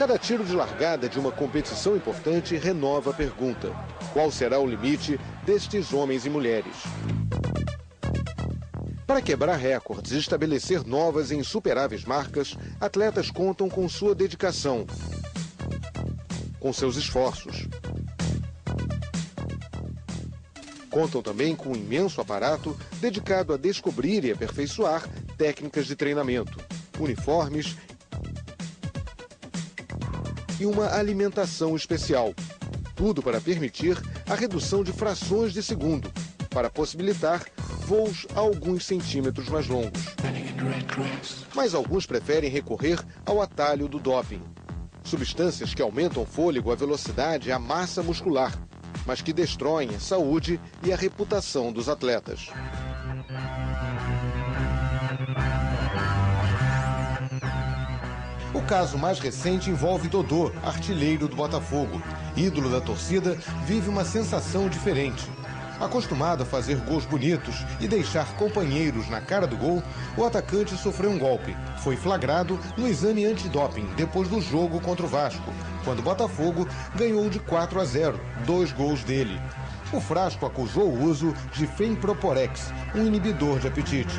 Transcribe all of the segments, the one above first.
Cada tiro de largada de uma competição importante renova a pergunta: qual será o limite destes homens e mulheres? Para quebrar recordes e estabelecer novas e insuperáveis marcas, atletas contam com sua dedicação, com seus esforços. Contam também com um imenso aparato dedicado a descobrir e aperfeiçoar técnicas de treinamento, uniformes e uma alimentação especial. Tudo para permitir a redução de frações de segundo, para possibilitar voos a alguns centímetros mais longos. Mas alguns preferem recorrer ao atalho do doping. Substâncias que aumentam o fôlego, a velocidade e a massa muscular, mas que destroem a saúde e a reputação dos atletas. O caso mais recente envolve Dodô, artilheiro do Botafogo. Ídolo da torcida, vive uma sensação diferente. Acostumado a fazer gols bonitos e deixar companheiros na cara do gol, o atacante sofreu um golpe. Foi flagrado no exame antidoping depois do jogo contra o Vasco, quando o Botafogo ganhou de 4-0, 2 gols dele. O frasco acusou o uso de Femproporex, um inibidor de apetite.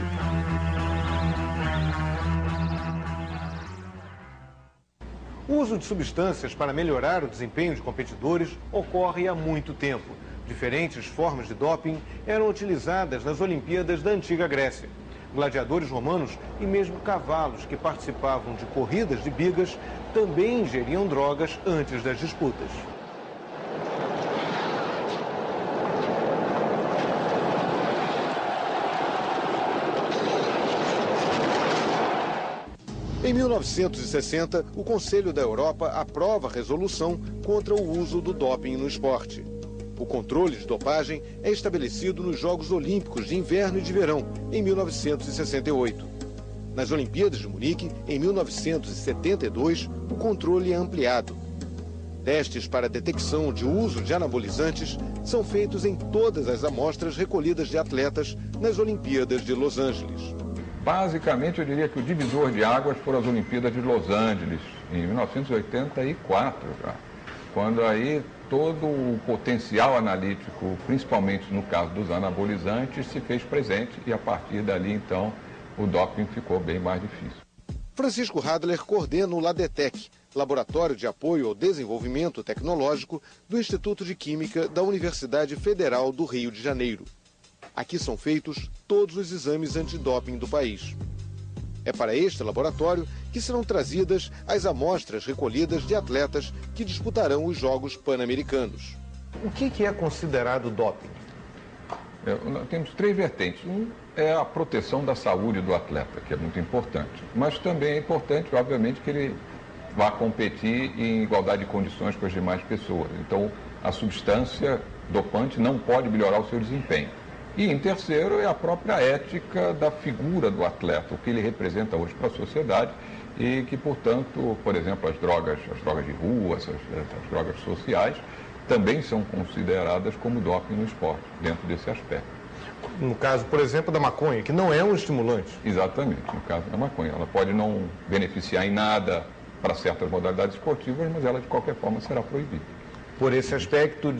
O uso de substâncias para melhorar o desempenho de competidores ocorre há muito tempo. Diferentes formas de doping eram utilizadas nas Olimpíadas da antiga Grécia. Gladiadores romanos e mesmo cavalos que participavam de corridas de bigas também ingeriam drogas antes das disputas. Em 1960, o Conselho da Europa aprova a resolução contra o uso do doping no esporte. O controle de dopagem é estabelecido nos Jogos Olímpicos de Inverno e de Verão, em 1968. Nas Olimpíadas de Munique, em 1972, o controle é ampliado. Testes para detecção de uso de anabolizantes são feitos em todas as amostras recolhidas de atletas nas Olimpíadas de Los Angeles. Basicamente, eu diria que o divisor de águas foram as Olimpíadas de Los Angeles, em 1984 já, quando aí todo o potencial analítico, principalmente no caso dos anabolizantes, se fez presente e a partir dali, então, o doping ficou bem mais difícil. Francisco Radler coordena o LADETEC, Laboratório de Apoio ao Desenvolvimento Tecnológico do Instituto de Química da Universidade Federal do Rio de Janeiro. Aqui são feitos todos os exames antidoping do país. É para este laboratório que serão trazidas as amostras recolhidas de atletas que disputarão os Jogos Pan-Americanos. O que é considerado doping? Nós temos 3 vertentes. Um é a proteção da saúde do atleta, que é muito importante. Mas também é importante, obviamente, que ele vá competir em igualdade de condições com as demais pessoas. Então, a substância dopante não pode melhorar o seu desempenho. E, em terceiro, é a própria ética da figura do atleta, o que ele representa hoje para a sociedade e que, portanto, por exemplo, as drogas de rua, as drogas sociais, também são consideradas como doping no esporte, dentro desse aspecto. No caso, por exemplo, da maconha, que não é um estimulante. Exatamente, no caso da maconha. Ela pode não beneficiar em nada para certas modalidades esportivas, mas ela, de qualquer forma, será proibida. Por esse aspecto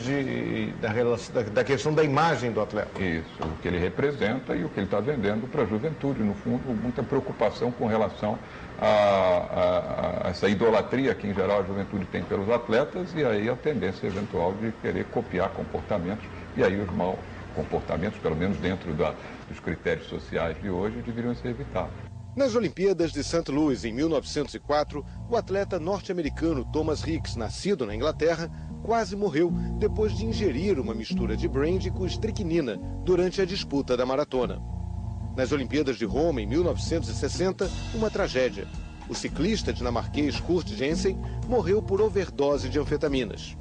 da questão da imagem do atleta. Isso, o que ele representa e o que ele está vendendo para a juventude. No fundo, muita preocupação com relação a essa idolatria que, em geral, a juventude tem pelos atletas e aí a tendência eventual de querer copiar comportamentos. E aí os maus comportamentos, pelo menos dentro dos critérios sociais de hoje, deveriam ser evitados. Nas Olimpíadas de St. Louis, em 1904, o atleta norte-americano Thomas Ricks, nascido na Inglaterra, quase morreu depois de ingerir uma mistura de brandy com estricnina durante a disputa da maratona. Nas Olimpíadas de Roma, em 1960, uma tragédia. O ciclista dinamarquês Kurt Jensen morreu por overdose de anfetaminas.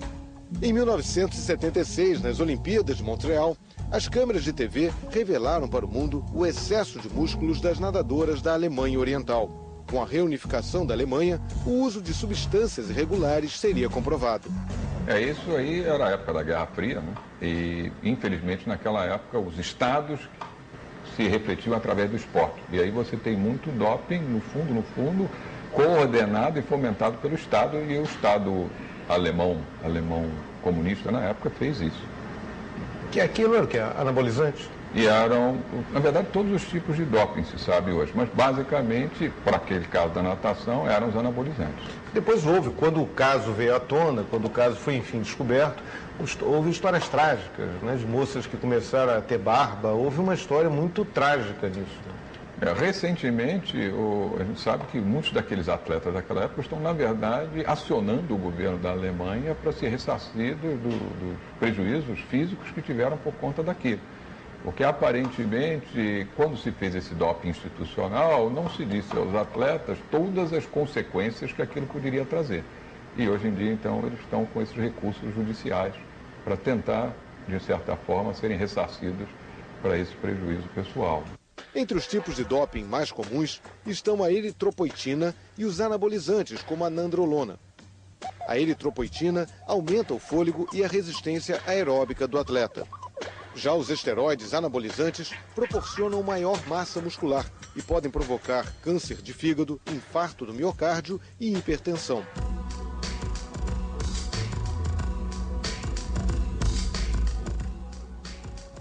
Em 1976, nas Olimpíadas de Montreal, as câmeras de TV revelaram para o mundo o excesso de músculos das nadadoras da Alemanha Oriental. Com a reunificação da Alemanha, o uso de substâncias irregulares seria comprovado. Isso aí era a época da Guerra Fria, né? E, infelizmente, naquela época, os estados se refletiam através do esporte. E aí você tem muito doping, no fundo, coordenado e fomentado pelo Estado, e o Estado alemão comunista na época fez isso. Que aquilo era o que? Anabolizante? E eram, na verdade, todos os tipos de doping, se sabe hoje, mas basicamente, para aquele caso da natação, eram os anabolizantes. Depois houve, quando o caso veio à tona, quando o caso foi, enfim, descoberto, houve histórias trágicas, né, de moças que começaram a ter barba, houve uma história muito trágica nisso. Recentemente, a gente sabe que muitos daqueles atletas daquela época estão, na verdade, acionando o governo da Alemanha para se ressarcir dos prejuízos físicos que tiveram por conta daquilo. Porque, aparentemente, quando se fez esse doping institucional, não se disse aos atletas todas as consequências que aquilo poderia trazer. E, hoje em dia, então, eles estão com esses recursos judiciais para tentar, de certa forma, serem ressarcidos para esse prejuízo pessoal. Entre os tipos de doping mais comuns estão a eritropoetina e os anabolizantes, como a nandrolona. A eritropoetina aumenta o fôlego e a resistência aeróbica do atleta. Já os esteroides anabolizantes proporcionam maior massa muscular e podem provocar câncer de fígado, infarto do miocárdio e hipertensão.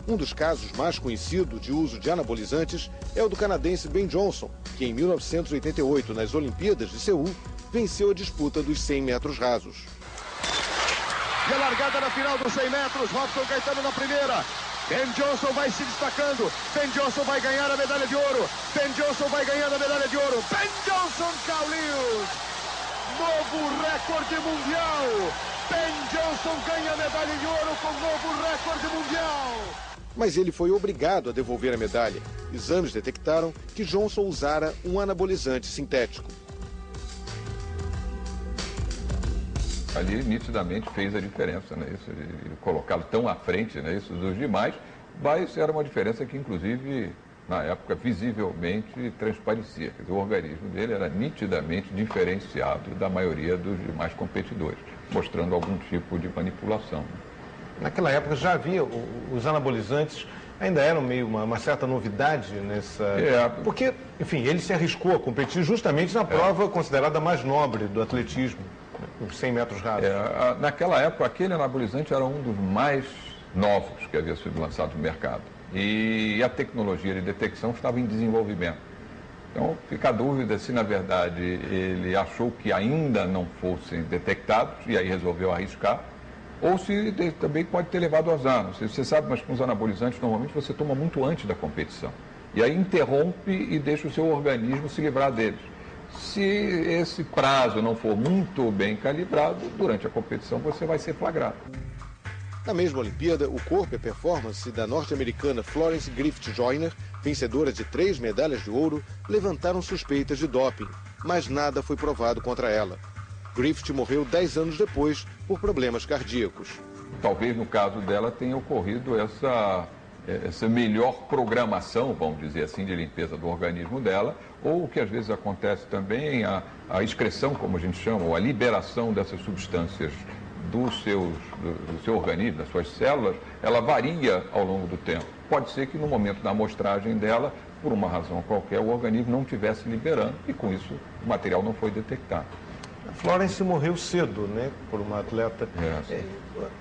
Um dos casos mais conhecidos de uso de anabolizantes é o do canadense Ben Johnson, que em 1988, nas Olimpíadas de Seul, venceu a disputa dos 100 metros rasos. E a largada na final dos 100 metros, Robson Caetano na primeira. Ben Johnson vai se destacando, Ben Johnson vai ganhar a medalha de ouro, Ben Johnson vai ganhando a medalha de ouro, Ben Johnson, Carl Lewis, novo recorde mundial, Ben Johnson ganha a medalha de ouro com novo recorde mundial. Mas ele foi obrigado a devolver a medalha. Exames detectaram que Johnson usara um anabolizante sintético. Ali nitidamente fez a diferença, né? Isso, colocá-lo tão à frente, né? Isso dos demais, mas era uma diferença que, inclusive, na época, visivelmente transparecia. Quer dizer, o organismo dele era nitidamente diferenciado da maioria dos demais competidores, mostrando algum tipo de manipulação. Naquela época já havia, os anabolizantes ainda eram meio uma certa novidade nessa... Porque, enfim, ele se arriscou a competir justamente na prova considerada mais nobre do atletismo. Os 100 metros rasos. Naquela época, aquele anabolizante era um dos mais novos que havia sido lançado no mercado. E a tecnologia de detecção estava em desenvolvimento. Então, fica a dúvida se, na verdade, ele achou que ainda não fossem detectados e aí resolveu arriscar, ou se também pode ter levado azar. Não sei se você sabe, mas com os anabolizantes, normalmente você toma muito antes da competição. E aí interrompe e deixa o seu organismo se livrar deles. Se esse prazo não for muito bem calibrado, durante a competição você vai ser flagrado. Na mesma Olimpíada, o corpo e a performance da norte-americana Florence Griffith Joyner, vencedora de 3 medalhas de ouro, levantaram suspeitas de doping, mas nada foi provado contra ela. Griffith morreu 10 anos depois por problemas cardíacos. Talvez no caso dela tenha ocorrido essa melhor programação, vamos dizer assim, de limpeza do organismo dela, ou o que às vezes acontece também, a excreção, como a gente chama, ou a liberação dessas substâncias do seu organismo, das suas células, ela varia ao longo do tempo. Pode ser que no momento da amostragem dela, por uma razão qualquer, o organismo não estivesse liberando e com isso o material não foi detectado. A Florence morreu cedo, né, por uma atleta.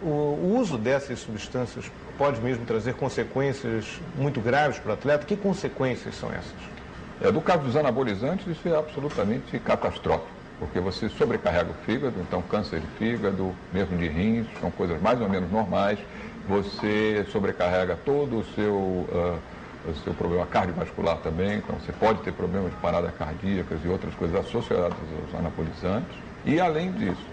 O uso dessas substâncias pode mesmo trazer consequências muito graves para o atleta. Que consequências são essas? No caso dos anabolizantes, isso é absolutamente catastrófico, porque você sobrecarrega o fígado, então câncer de fígado, mesmo de rins, são coisas mais ou menos normais. Você sobrecarrega todo o seu problema cardiovascular também, então você pode ter problemas de paradas cardíacas e outras coisas associadas aos anabolizantes. E além disso,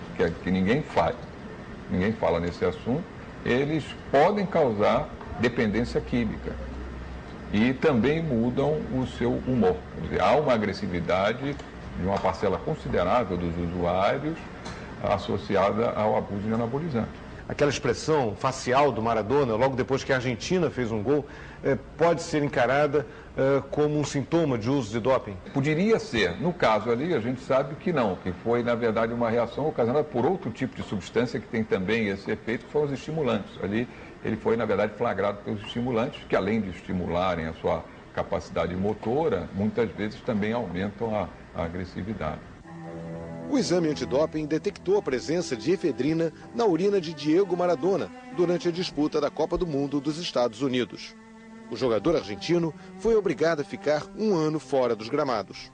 que ninguém fala nesse assunto, eles podem causar dependência química e também mudam o seu humor. Quer dizer, há uma agressividade de uma parcela considerável dos usuários associada ao abuso de anabolizantes. Aquela expressão facial do Maradona, logo depois que a Argentina fez um gol, pode ser encarada como um sintoma de uso de doping? Poderia ser. No caso ali, a gente sabe que não, que foi, na verdade, uma reação ocasionada por outro tipo de substância que tem também esse efeito, que são os estimulantes. Ali, ele foi, na verdade, flagrado pelos estimulantes, que além de estimularem a sua capacidade motora, muitas vezes também aumentam a agressividade. O exame antidoping detectou a presença de efedrina na urina de Diego Maradona durante a disputa da Copa do Mundo dos Estados Unidos. O jogador argentino foi obrigado a ficar 1 ano fora dos gramados.